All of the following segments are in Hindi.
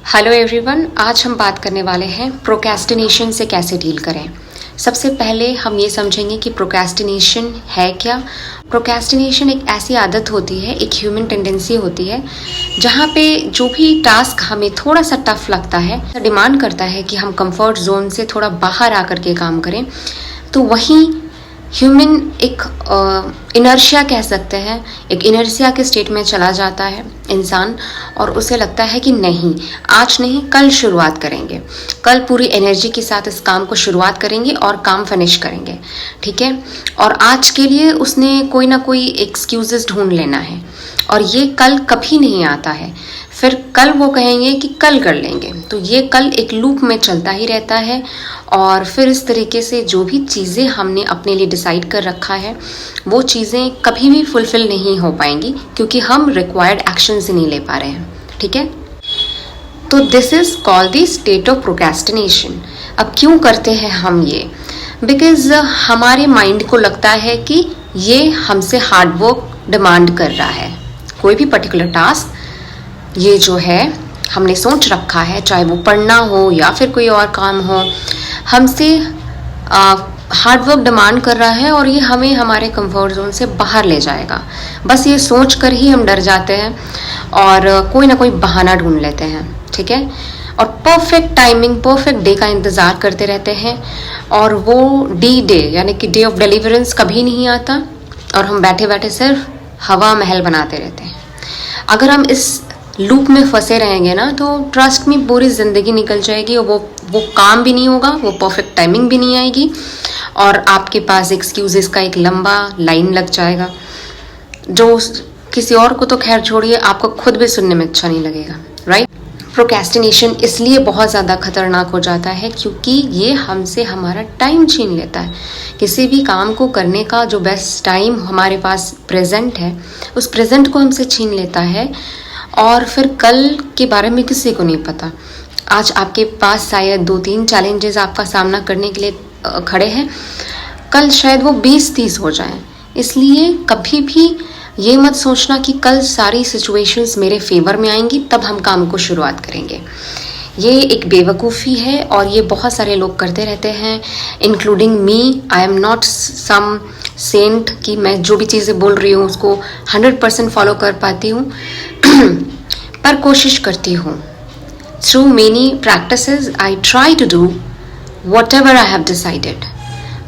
हेलो एवरीवन, आज हम बात करने वाले हैं प्रोक्रेस्टिनेशन से कैसे डील करें। सबसे पहले हम ये समझेंगे कि प्रोक्रेस्टिनेशन है क्या। प्रोक्रेस्टिनेशन एक ऐसी आदत होती है, एक ह्यूमन टेंडेंसी होती है, जहाँ पे जो भी टास्क हमें थोड़ा सा टफ लगता है, डिमांड करता है कि हम कंफर्ट जोन से थोड़ा बाहर आकर के काम करें, तो वहीं ह्यूमन एक इनर्शिया कह सकते हैं, एक इनर्शिया के स्टेट में चला जाता है इंसान, और उसे लगता है कि नहीं, आज नहीं कल शुरुआत करेंगे, कल पूरी एनर्जी के साथ इस काम को शुरुआत करेंगे और काम फिनिश करेंगे, ठीक है। और आज के लिए उसने कोई ना कोई एक्सक्यूजेस ढूंढ लेना है, और ये कल कभी नहीं आता है। फिर कल वो कहेंगे कि कल कर लेंगे, तो ये कल एक लूप में चलता ही रहता है। और फिर इस तरीके से जो भी चीज़ें हमने अपने लिए डिसाइड कर रखा है वो चीज़ें कभी भी फुलफिल नहीं हो पाएंगी, क्योंकि हम रिक्वायर्ड एक्शन से नहीं ले पा रहे हैं, ठीक है। तो this is called the state of procrastination. अब क्यों करते हैं हम ये? बिकॉज हमारे माइंड को लगता है कि ये हमसे हार्डवर्क डिमांड कर रहा है। कोई भी पर्टिकुलर टास्क ये जो है हमने सोच रखा है, चाहे वो पढ़ना हो या फिर कोई और काम हो, हमसे हार्डवर्क डिमांड कर रहा है और ये हमें हमारे कंफर्ट जोन से बाहर ले जाएगा। बस ये सोच कर ही हम डर जाते हैं और कोई ना कोई बहाना ढूंढ लेते हैं, ठीक है। और परफेक्ट टाइमिंग, परफेक्ट डे का इंतज़ार करते रहते हैं, और वो डे यानी कि डे ऑफ डिलीवरेंस कभी नहीं आता, और हम बैठे बैठे सिर्फ हवा महल बनाते रहते हैं। अगर हम इस लूप में फंसे रहेंगे ना, तो ट्रस्ट में पूरी ज़िंदगी निकल जाएगी, और वो काम भी नहीं होगा, वो परफेक्ट टाइमिंग भी नहीं आएगी, और आपके पास एक्सक्यूजेस का एक लंबा लाइन लग जाएगा, जो किसी और को तो खैर छोड़िए, आपको खुद भी सुनने में अच्छा नहीं लगेगा, राइट। प्रोक्रेस्टिनेशन इसलिए बहुत ज़्यादा खतरनाक हो जाता है क्योंकि ये हमसे हमारा टाइम छीन लेता है। किसी भी काम को करने का जो बेस्ट टाइम हमारे पास प्रेजेंट है, उस प्रेजेंट को हमसे छीन लेता है, और फिर कल के बारे में किसी को नहीं पता। आज आपके पास शायद 2-3 चैलेंजेस आपका सामना करने के लिए खड़े हैं, कल शायद वो 20-30 हो जाएं। इसलिए कभी भी ये मत सोचना कि कल सारी सिचुएशंस मेरे फेवर में आएंगी तब हम काम को शुरुआत करेंगे। ये एक बेवकूफ़ी है, और ये बहुत सारे लोग करते रहते हैं, including me. I am not some saint कि मैं जो भी चीज़ें बोल रही हूँ उसको 100% फॉलो कर पाती हूँ, पर कोशिश करती हूँ। Through many practices I try to do whatever I have decided.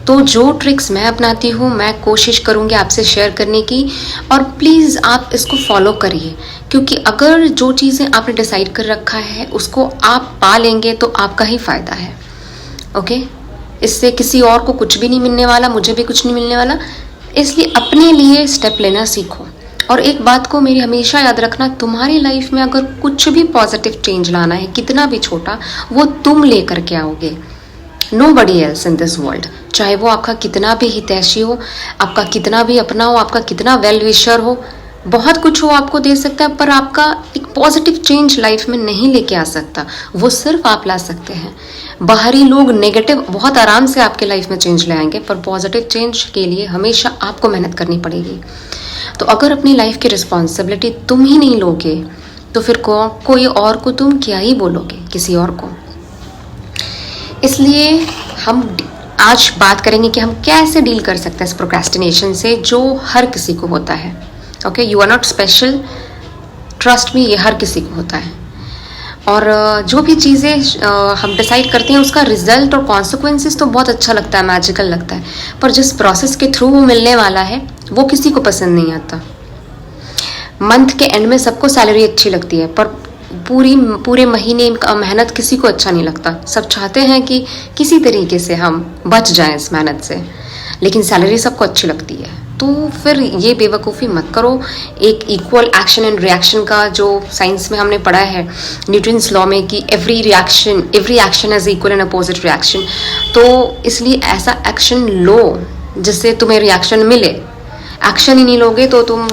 तो जो ट्रिक्स मैं अपनाती हूँ, मैं कोशिश करूँगी आपसे शेयर करने की, और प्लीज़ आप इसको फॉलो करिए, क्योंकि अगर जो चीज़ें आपने डिसाइड कर रखा है उसको आप पा लेंगे तो आपका ही फ़ायदा है, ओके। इससे किसी और को कुछ भी नहीं मिलने वाला, मुझे भी कुछ नहीं मिलने वाला। इसलिए अपने लिए स्टेप लेना सीखो। और एक बात को मेरी हमेशा याद रखना, तुम्हारी लाइफ में अगर कुछ भी पॉजिटिव चेंज लाना है, कितना भी छोटा, वो तुम लेकर के आओगे, nobody else in this world. चाहे वो आपका कितना भी हितैषी हो, आपका कितना भी अपना हो, आपका कितना वेल विशर हो, बहुत कुछ हो आपको दे सकता है, पर आपका एक पॉजिटिव चेंज लाइफ में नहीं लेके आ सकता। वो सिर्फ आप ला सकते हैं। बाहरी लोग नेगेटिव बहुत आराम से आपके लाइफ में चेंज ले आएंगे, पर पॉजिटिव चेंज के लिए हमेशा आपको मेहनत करनी पड़ेगी। तो अगर अपनी लाइफ की रिस्पॉन्सिबिलिटी तुम ही नहीं लोगे, तो फिर कोई और को तुम क्या ही बोलोगे, किसी और को। इसलिए हम आज बात करेंगे कि हम कैसे डील कर सकते हैं इस प्रोक्रेस्टिनेशन से, जो हर किसी को होता है, okay. You are not special, trust me, ये हर किसी को होता है। और जो भी चीज़ें हम डिसाइड करते हैं उसका रिजल्ट और कॉन्सिक्वेंसेस तो बहुत अच्छा लगता है, मैजिकल लगता है, पर जिस प्रोसेस के थ्रू वो मिलने वाला है वो किसी को पसंद नहीं आता। मंथ के एंड में सबको सैलरी अच्छी लगती है, पर पूरे महीने का मेहनत किसी को अच्छा नहीं लगता। सब चाहते हैं कि किसी तरीके से हम बच जाएं इस मेहनत से, लेकिन सैलरी सबको अच्छी लगती है। तो फिर ये बेवकूफ़ी मत करो। एक इक्वल एक्शन एंड रिएक्शन का जो साइंस में हमने पढ़ा है, न्यूटन्स लॉ में, कि every action is equal and opposite reaction. तो इसलिए ऐसा एक्शन लो जिससे तुम्हें रिएक्शन मिले। एक्शन ही नहीं लोगे तो तुम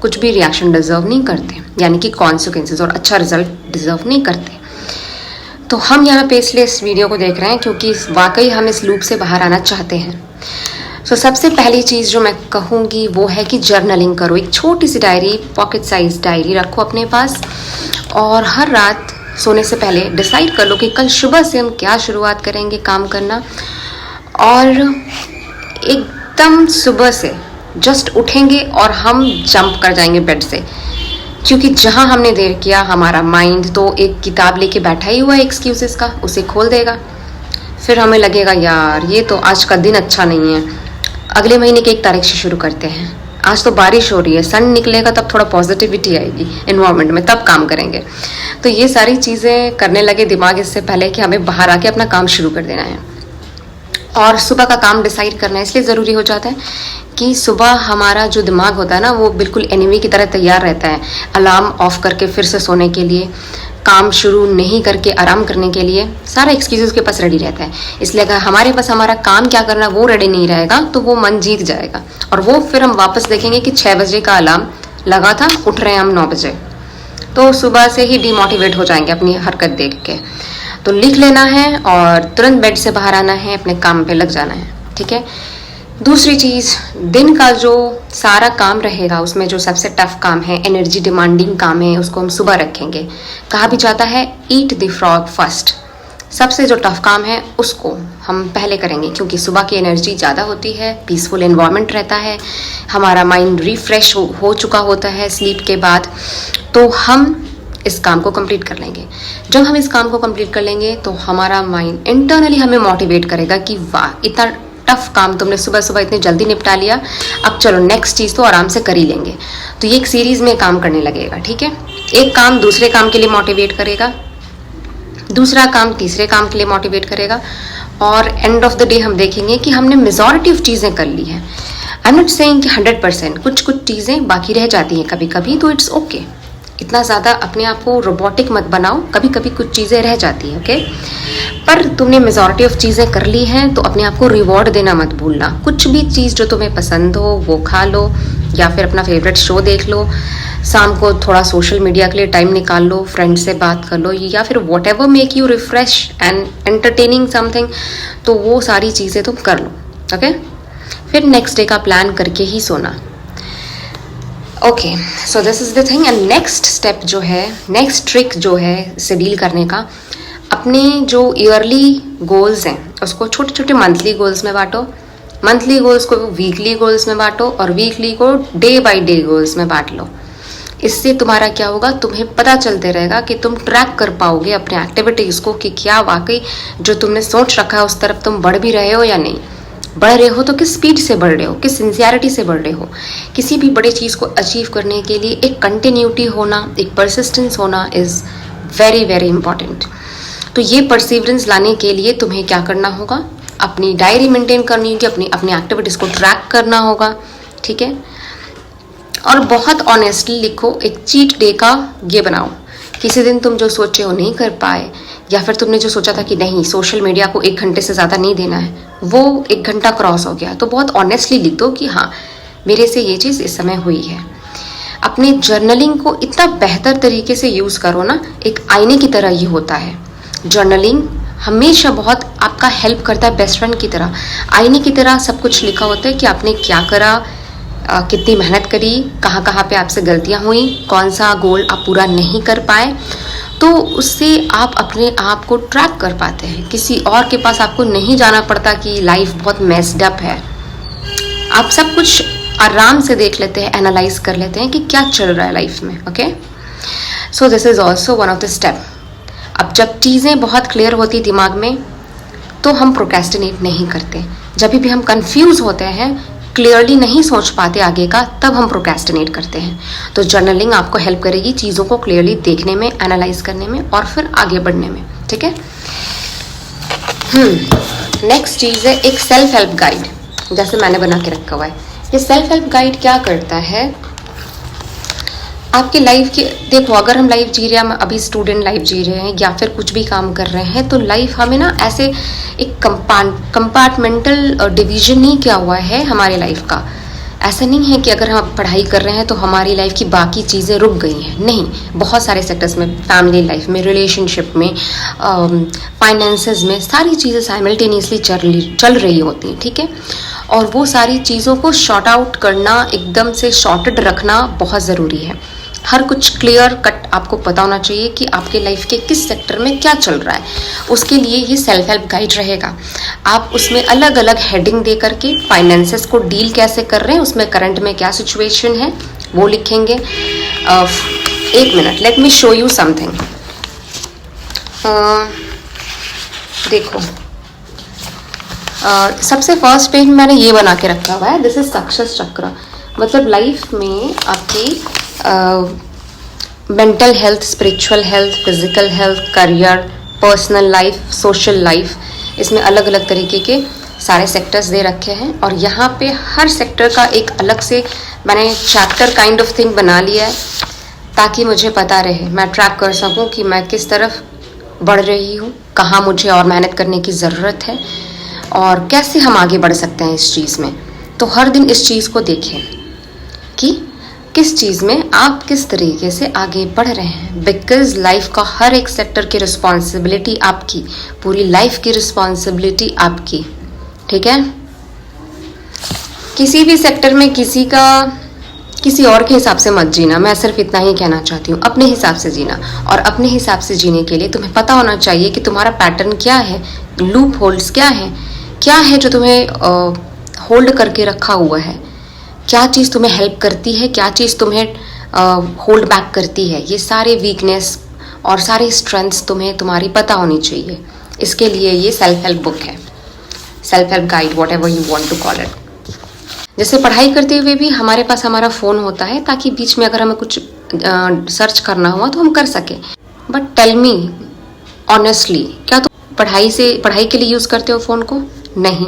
कुछ भी रिएक्शन डिजर्व नहीं करते, यानी कि कॉन्सिक्वेंसेस और अच्छा रिजल्ट डिजर्व नहीं करते। तो हम यहाँ पे इसलिए इस वीडियो को देख रहे हैं क्योंकि वाकई हम इस लूप से बाहर आना चाहते हैं। सो सबसे पहली चीज़ जो मैं कहूँगी वो है कि जर्नलिंग करो। एक छोटी सी डायरी, पॉकेट साइज डायरी रखो अपने पास, और हर रात सोने से पहले डिसाइड कर लो कि कल सुबह से हम क्या शुरुआत करेंगे काम करना, और एकदम सुबह से जस्ट उठेंगे और हम जंप कर जाएंगे बेड से, क्योंकि जहाँ हमने देर किया हमारा माइंड तो एक किताब लेके बैठा ही हुआ है एक्सक्यूजेस का, उसे खोल देगा। फिर हमें लगेगा यार ये तो आज का दिन अच्छा नहीं है, अगले महीने की 1 तारीख से शुरू करते हैं, आज तो बारिश हो रही है, सन निकलेगा तब थोड़ा पॉजिटिविटी आएगी एनवायरनमेंट में, तब काम करेंगे। तो ये सारी चीज़ें करने लगे दिमाग इससे पहले कि हमें बाहर आके अपना काम शुरू कर देना है। और सुबह का काम डिसाइड करना इसलिए ज़रूरी हो जाता है कि सुबह हमारा जो दिमाग होता है ना वो बिल्कुल एनिमी की तरह तैयार रहता है, अलार्म ऑफ करके फिर से सोने के लिए, काम शुरू नहीं करके आराम करने के लिए, सारा एक्सक्यूज़ के पास रेडी रहता है। इसलिए अगर हमारे पास हमारा काम क्या करना वो रेडी नहीं रहेगा तो वो मन जीत जाएगा, और वो फिर हम वापस देखेंगे कि 6 बजे का अलार्म लगा था, उठ रहे हैं हम 9 बजे, तो सुबह से ही डिमोटिवेट हो जाएंगे अपनी हरकत देख के। तो लिख लेना है और तुरंत बेड से बाहर आना है, अपने काम पे लग जाना है, ठीक है। दूसरी चीज़, दिन का जो सारा काम रहेगा उसमें जो सबसे टफ काम है, एनर्जी डिमांडिंग काम है, उसको हम सुबह रखेंगे। कहा भी जाता है ईट द फ्रॉग फर्स्ट, सबसे जो टफ काम है उसको हम पहले करेंगे, क्योंकि सुबह की एनर्जी ज़्यादा होती है, पीसफुल एनवायरनमेंट रहता है, हमारा माइंड रिफ्रेश हो चुका होता है स्लीप के बाद, तो हम इस काम को कंप्लीट कर लेंगे। जब हम इस काम को कंप्लीट कर लेंगे तो हमारा माइंड इंटरनली हमें मोटिवेट करेगा कि वाह इतना टफ काम तुमने सुबह सुबह इतनी जल्दी निपटा लिया, अब चलो नेक्स्ट चीज़ तो आराम से कर ही लेंगे। तो ये एक सीरीज में काम करने लगेगा, ठीक है। एक काम दूसरे काम के लिए मोटिवेट करेगा, दूसरा काम तीसरे काम के लिए मोटिवेट करेगा, और एंड ऑफ द डे हम देखेंगे कि हमने मेजॉरिटी ऑफ चीज़ें कर ली हैं। आई एम नॉट सेइंग कि 100%, कुछ कुछ चीज़ें बाकी रह जाती हैं कभी कभी, तो इट्स ओके। इतना ज़्यादा अपने आप को रोबोटिक मत बनाओ, कभी कभी कुछ चीज़ें रह जाती हैं, ओके। पर तुमने मेजॉरिटी ऑफ चीज़ें कर ली हैं तो अपने आप को रिवॉर्ड देना मत भूलना। कुछ भी चीज़ जो तुम्हें पसंद हो वो खा लो, या फिर अपना फेवरेट शो देख लो, शाम को थोड़ा सोशल मीडिया के लिए टाइम निकाल लो, फ्रेंड से बात कर लो, या फिर what ever make you refresh and entertaining something, तो वो सारी चीज़ें तुम कर लो, ओके। फिर नेक्स्ट डे का प्लान करके ही सोना। Okay, so this is the thing. And next step जो है, नेक्स्ट ट्रिक जो है इसे डील करने का, अपने जो ईयरली गोल्स हैं उसको छोटे छोटे मंथली गोल्स में बांटो, मंथली गोल्स को वीकली गोल्स में बांटो, और वीकली को डे बाय डे गोल्स में बांट लो। इससे तुम्हारा क्या होगा, तुम्हें पता चलते रहेगा कि तुम ट्रैक कर पाओगे अपने एक्टिविटीज़ को कि क्या वाकई जो तुमने सोच रखा है उस तरफ तुम बढ़ भी रहे हो या नहीं। बढ़ रहे हो तो किस स्पीड से बढ़ रहे हो, किस सिंसियरिटी से बढ़ रहे हो। किसी भी बड़े चीज़ को अचीव करने के लिए एक कंटिन्यूटी होना, एक परसिस्टेंस होना इज़ वेरी वेरी इंपॉर्टेंट। तो ये परसिवरेंस लाने के लिए तुम्हें क्या करना होगा, अपनी डायरी मेंटेन करनी होगी, अपनी एक्टिविटीज़ को ट्रैक करना होगा, ठीक है। और बहुत ऑनेस्टली लिखो, एक चीट डे का ये बनाओ, किसी दिन तुम जो सोचे हो नहीं कर पाए, या फिर तुमने जो सोचा था कि नहीं सोशल मीडिया को 1 घंटे से ज़्यादा नहीं देना है, वो 1 घंटा क्रॉस हो गया, तो बहुत ऑनेस्टली लिख दो कि हाँ मेरे से ये चीज़ इस समय हुई है। अपने जर्नलिंग को इतना बेहतर तरीके से यूज़ करो ना, एक आईने की तरह ही होता है जर्नलिंग, हमेशा बहुत आपका हेल्प करता है, बेस्ट फ्रेंड की तरह, आईने की तरह सब कुछ लिखा होता है कि आपने क्या करा, कितनी मेहनत करी, कहाँ कहाँ पे आपसे गलतियाँ हुई, कौन सा गोल आप पूरा नहीं कर पाए। तो उससे आप अपने आप को ट्रैक कर पाते हैं, किसी और के पास आपको नहीं जाना पड़ता कि लाइफ बहुत मेस्ड अप है, आप सब कुछ आराम से देख लेते हैं, एनालाइज कर लेते हैं कि क्या चल रहा है लाइफ में, okay. So this is also one of the step. अब जब चीज़ें बहुत क्लियर होती दिमाग में तो हम प्रोक्रेस्टिनेट नहीं करते। जब भी हम कंफ्यूज होते हैं, क्लियरली नहीं सोच पाते आगे का, तब हम प्रोक्रेस्टिनेट करते हैं। तो जर्नलिंग आपको हेल्प करेगी चीज़ों को क्लियरली देखने में, एनालाइज करने में, और फिर आगे बढ़ने में, ठीक है। नेक्स्ट चीज़ है एक सेल्फ हेल्प गाइड, जैसे मैंने बना के रखा हुआ है। ये सेल्फ हेल्प गाइड क्या करता है, आपकी लाइफ की, देखो अगर हम लाइफ जी रहे हैं, हम अभी स्टूडेंट लाइफ जी रहे हैं या फिर कुछ भी काम कर रहे हैं, तो लाइफ हमें ना ऐसे एक कंपार्टमेंटल डिवीजन नहीं किया हुआ है हमारे लाइफ का। ऐसा नहीं है कि अगर हम पढ़ाई कर रहे हैं तो हमारी लाइफ की बाकी चीज़ें रुक गई हैं, नहीं। बहुत सारे सेक्टर्स में, फैमिली लाइफ में, रिलेशनशिप में, फाइनेंसेस में, सारी चीज़ें साइमल्टेनियसली चल रही होती हैं, ठीक है। और वो सारी चीज़ों को शॉर्ट आउट करना, एकदम से शॉर्टेड रखना बहुत ज़रूरी है। हर कुछ क्लियर कट आपको पता होना चाहिए कि आपके लाइफ के किस सेक्टर में क्या चल रहा है। उसके लिए ये सेल्फ हेल्प गाइड रहेगा। आप उसमें अलग अलग हेडिंग दे करके फाइनेंसेस को डील कैसे कर रहे हैं, उसमें करंट में क्या सिचुएशन है वो लिखेंगे। एक minute, let me show you something. देखो, सबसे फर्स्ट पेज में मैंने ये बना के रखा हुआ है, दिस इज सक्सेस चक्र। मतलब लाइफ में आपकी mental health, spiritual health, physical health, career, personal life, social life, इसमें अलग अलग तरीके के सारे सेक्टर्स दे रखे हैं। और यहाँ पे हर सेक्टर का एक अलग से मैंने चैप्टर काइंड ऑफ थिंग बना लिया है, ताकि मुझे पता रहे, मैं ट्रैक कर सकूं कि मैं किस तरफ बढ़ रही हूँ, कहाँ मुझे और मेहनत करने की ज़रूरत है और कैसे हम आगे बढ़ सकते हैं इस चीज़ में। तो हर दिन इस चीज़ को देखें कि किस चीज़ में आप किस तरीके से आगे बढ़ रहे हैं। बिकॉज लाइफ का हर एक सेक्टर की रिस्पॉन्सिबिलिटी आपकी, पूरी लाइफ की रिस्पॉन्सिबिलिटी आपकी, ठीक है। किसी भी सेक्टर में किसी और के हिसाब से मत जीना, मैं सिर्फ इतना ही कहना चाहती हूँ। अपने हिसाब से जीना, और अपने हिसाब से जीने के लिए तुम्हें पता होना चाहिए कि तुम्हारा पैटर्न क्या है, लूप होल्ड्स क्या है जो तुम्हें होल्ड करके रखा हुआ है, क्या चीज़ तुम्हें हेल्प करती है, क्या चीज़ तुम्हें होल्ड बैक करती है। ये सारे वीकनेस और सारे स्ट्रेंथ्स तुम्हें तुम्हारी पता होनी चाहिए। इसके लिए ये सेल्फ हेल्प बुक है, self help guide, whatever you want to call it. जैसे पढ़ाई करते हुए भी हमारे पास हमारा फ़ोन होता है, ताकि बीच में अगर हमें कुछ सर्च करना हुआ तो हम कर सकें। बट टेल मी ऑनेस्टली, क्या तुम पढ़ाई के लिए यूज़ करते हो फ़ोन को? नहीं,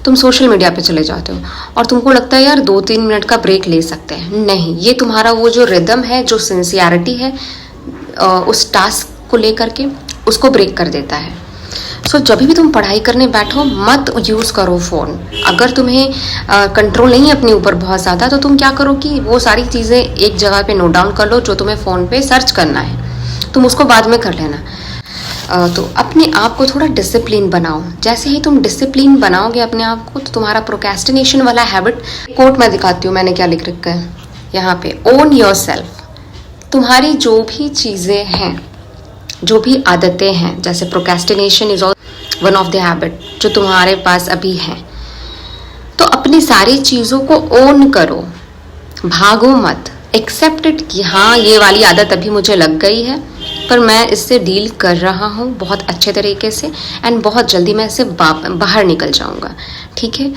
तुम सोशल मीडिया पे चले जाते हो और तुमको लगता है यार 2-3 मिनट का ब्रेक ले सकते हैं। नहीं, ये तुम्हारा वो जो रिदम है, जो सिंसियरिटी है उस टास्क को लेकर के, उसको ब्रेक कर देता है। सो जब भी तुम पढ़ाई करने बैठो मत यूज़ करो फ़ोन। अगर तुम्हें कंट्रोल नहीं है अपने ऊपर बहुत ज़्यादा, तो तुम क्या करो कि वो सारी चीज़ें एक जगह पे नोट डाउन कर लो जो तुम्हें फ़ोन पे सर्च करना है, तुम उसको बाद में कर लेना। तो अपने आप को थोड़ा डिसिप्लिन बनाओ। जैसे ही तुम डिसिप्लिन बनाओगे अपने आप को, तो तुम्हारा प्रोक्रेस्टिनेशन वाला हैबिट, कोट मैं दिखाती हूँ मैंने क्या लिख रखा है यहाँ पे, ओन योरसेल्फ। तुम्हारी जो भी चीज़ें हैं, जो भी आदतें हैं, जैसे procrastination is one of the habit जो तुम्हारे पास अभी है, तो अपनी सारी चीज़ों को ओन करो, भागो मत। एक्सेप्ट इट कि हाँ ये वाली आदत अभी मुझे लग गई है, पर मैं इससे डील कर रहा हूँ बहुत अच्छे तरीके से, एंड बहुत जल्दी मैं इससे बाहर निकल जाऊँगा, ठीक है।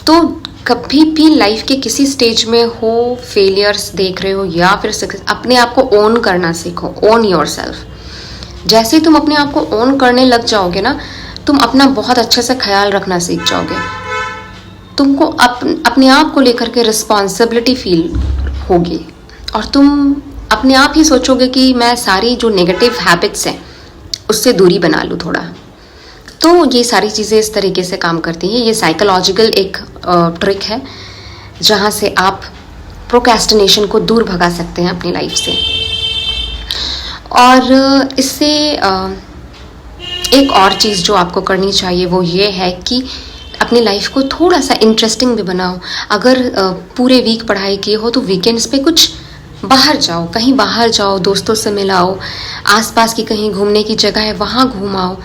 तो कभी भी लाइफ के किसी स्टेज में हो, फेलियर्स देख रहे हो या फिर सक्सेस, अपने आप को ओन करना सीखो, ओन योरसेल्फ। जैसे ही तुम अपने आप को ओन करने लग जाओगे ना, तुम अपना बहुत अच्छे से ख्याल रखना सीख जाओगे। तुमको अपने आप को लेकर के रिस्पॉन्सिबिलिटी फील होगी, और तुम अपने आप ही सोचोगे कि मैं सारी जो नेगेटिव हैबिट्स हैं उससे दूरी बना लूँ थोड़ा। तो ये सारी चीज़ें इस तरीके से काम करती हैं। ये साइकोलॉजिकल एक ट्रिक है जहाँ से आप प्रोक्रेस्टिनेशन को दूर भगा सकते हैं अपनी लाइफ से। और इससे एक और चीज़ जो आपको करनी चाहिए वो ये है कि अपनी लाइफ को थोड़ा सा इंटरेस्टिंग भी बनाओ। अगर पूरे वीक पढ़ाई की हो तो वीकेंड्स पे कुछ बाहर जाओ, कहीं बाहर जाओ, दोस्तों से मिलाओ, आसपास की कहीं घूमने की जगह है वहाँ घूमाओ।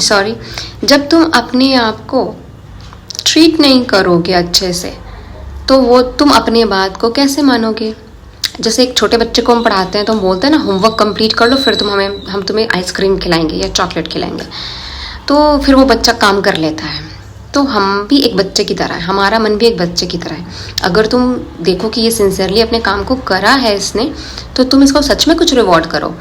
सॉरी, जब तुम अपने आप को ट्रीट नहीं करोगे अच्छे से, तो वो तुम अपने बात को कैसे मानोगे। जैसे एक छोटे बच्चे को हम पढ़ाते हैं तो हम बोलते हैं ना, होमवर्क कंप्लीट कर लो फिर हम तुम्हें आइसक्रीम खिलाएंगे या चॉकलेट खिलाएंगे, तो फिर वो बच्चा काम कर लेता है। तो हम भी एक बच्चे की तरह है, हमारा मन भी एक बच्चे की तरह है। अगर तुम देखो कि ये सिंसियरली अपने काम को करा है इसने, तो तुम इसको सच में कुछ रिवॉर्ड करो।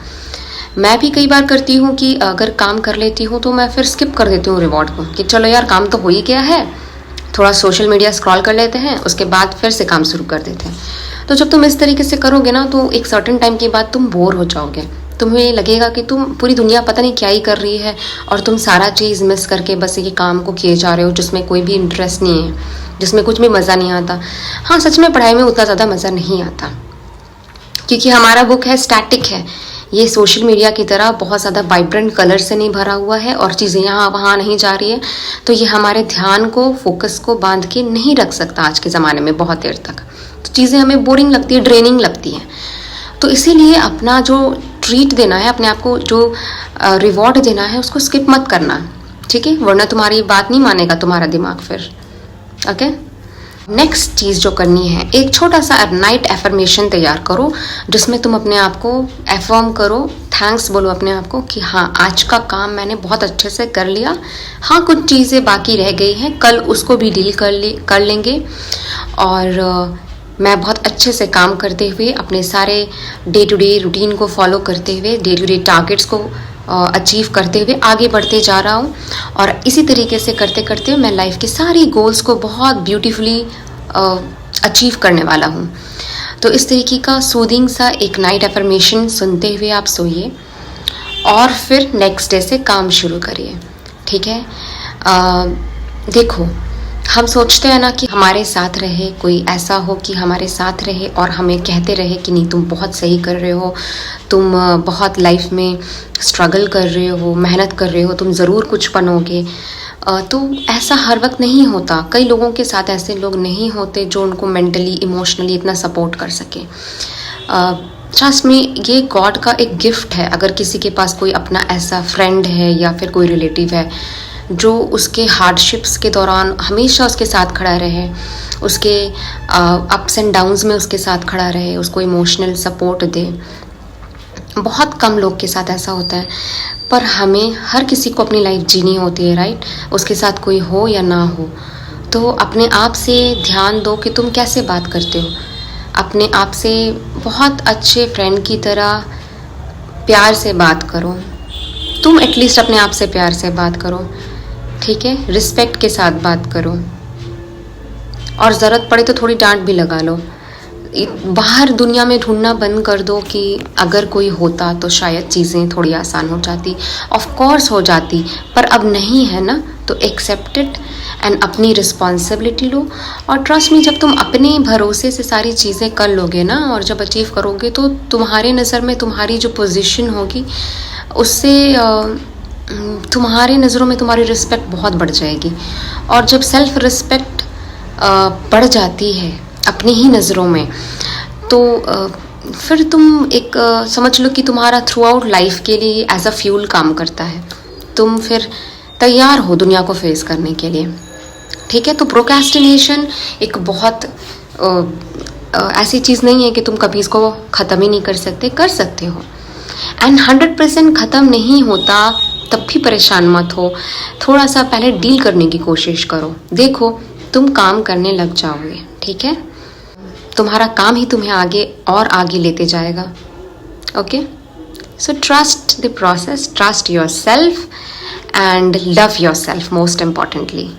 मैं भी कई बार करती हूँ कि अगर काम कर लेती हूँ तो मैं फिर स्किप कर देती हूँ रिवॉर्ड को, कि चलो यार काम तो हो ही गया है, थोड़ा सोशल मीडिया स्क्रॉल कर लेते हैं, उसके बाद फिर से काम शुरू कर देते हैं। तो जब तुम इस तरीके से करोगे ना, तो एक सर्टेन टाइम के बाद तुम बोर हो जाओगे। तुम्हें लगेगा कि तुम पूरी दुनिया पता नहीं क्या ही कर रही है, और तुम सारा चीज़ मिस करके बस ये काम को किए जा रहे हो जिसमें कोई भी इंटरेस्ट नहीं है, जिसमें कुछ भी मज़ा नहीं आता। हाँ, सच में पढ़ाई में उतना ज़्यादा मज़ा नहीं आता, क्योंकि हमारा बुक है स्टैटिक है। ये सोशल मीडिया की तरह बहुत ज़्यादा वाइब्रेंट कलर से नहीं भरा हुआ है और चीज़ें यहाँ वहाँ नहीं जा रही है, तो ये हमारे ध्यान को, फोकस को बांध के नहीं रख सकता आज के ज़माने में बहुत देर तक। तो चीज़ें हमें बोरिंग लगती है, ड्रेनिंग लगती हैं। तो इसीलिए अपना जो ट्रीट देना है, अपने आप को जो रिवॉर्ड देना है, उसको स्किप मत करना, ठीक है, वरना तुम्हारी बात नहीं मानेगा तुम्हारा दिमाग फिर। ओके, नेक्स्ट चीज़ जो करनी है, एक छोटा सा नाइट एफर्मेशन तैयार करो जिसमें तुम अपने आप को एफर्म करो, थैंक्स बोलो अपने आप को कि हाँ आज का काम मैंने बहुत अच्छे से कर लिया, हाँ कुछ चीज़ें बाकी रह गई हैं, कल उसको भी डील कर लेंगे, और मैं बहुत अच्छे से काम करते हुए अपने सारे डे टू डे रूटीन को फॉलो करते हुए, डे टू डे टारगेट्स को अचीव करते हुए आगे बढ़ते जा रहा हूँ। और इसी तरीके से करते करते मैं लाइफ के सारी गोल्स को बहुत ब्यूटीफुली अचीव करने वाला हूँ। तो इस तरीके का सूदिंग सा एक नाइट एफर्मेशन सुनते हुए आप सोइए और फिर नेक्स्ट डे से काम शुरू करिए, ठीक है। देखो, हम सोचते हैं ना कि हमारे साथ रहे कोई, ऐसा हो कि हमारे साथ रहे और हमें कहते रहे कि नहीं तुम बहुत सही कर रहे हो, तुम बहुत लाइफ में स्ट्रगल कर रहे हो, मेहनत कर रहे हो, तुम ज़रूर कुछ बनोगे। तो ऐसा हर वक्त नहीं होता। कई लोगों के साथ ऐसे लोग नहीं होते जो उनको मेंटली इमोशनली इतना सपोर्ट कर सके। ट्रस्ट में ये गॉड का एक गिफ्ट है अगर किसी के पास कोई अपना ऐसा फ्रेंड है या फिर कोई रिलेटिव है जो उसके हार्डशिप्स के दौरान हमेशा उसके साथ खड़ा रहे, उसके अप्स एंड डाउन्स में उसके साथ खड़ा रहे, उसको इमोशनल सपोर्ट दे। बहुत कम लोग के साथ ऐसा होता है, पर हमें हर किसी को अपनी लाइफ जीनी होती है, राइट। उसके साथ कोई हो या ना हो, तो अपने आप से ध्यान दो कि तुम कैसे बात करते हो। अपने आप से बहुत अच्छे फ्रेंड की तरह प्यार से बात करो। तुम एटलीस्ट अपने आप से प्यार से बात करो, ठीक है, रिस्पेक्ट के साथ बात करो, और ज़रूरत पड़े तो थोड़ी डांट भी लगा लो। बाहर दुनिया में ढूंढना बंद कर दो कि अगर कोई होता तो शायद चीज़ें थोड़ी आसान हो जाती। ऑफ कोर्स हो जाती, पर अब नहीं है ना, तो एक्सेप्ट इट एंड अपनी रिस्पॉन्सिबिलिटी लो। और ट्रस्ट में जब तुम अपने भरोसे से सारी चीज़ें कर लोगे ना, और जब अचीव करोगे, तो तुम्हारे नज़र में तुम्हारी जो पोजीशन होगी उससे तुम्हारे नज़रों में तुम्हारी रिस्पेक्ट बहुत बढ़ जाएगी। और जब सेल्फ रिस्पेक्ट बढ़ जाती है अपनी ही नज़रों में, तो फिर तुम एक समझ लो कि तुम्हारा थ्रू आउट लाइफ के लिए एज अ फ्यूल काम करता है। तुम फिर तैयार हो दुनिया को फेस करने के लिए, ठीक है। तो प्रोक्रेस्टिनेशन एक बहुत ऐसी चीज़ नहीं है कि तुम कभी इसको ख़त्म ही नहीं कर सकते, कर सकते हो। एंड 100% ख़त्म नहीं होता, तब भी परेशान मत हो। थोड़ा सा पहले डील करने की कोशिश करो, देखो तुम काम करने लग जाओगे, ठीक है। तुम्हारा काम ही तुम्हें आगे और आगे लेते जाएगा। Okay, so trust the process, trust your self and love your self most importantly.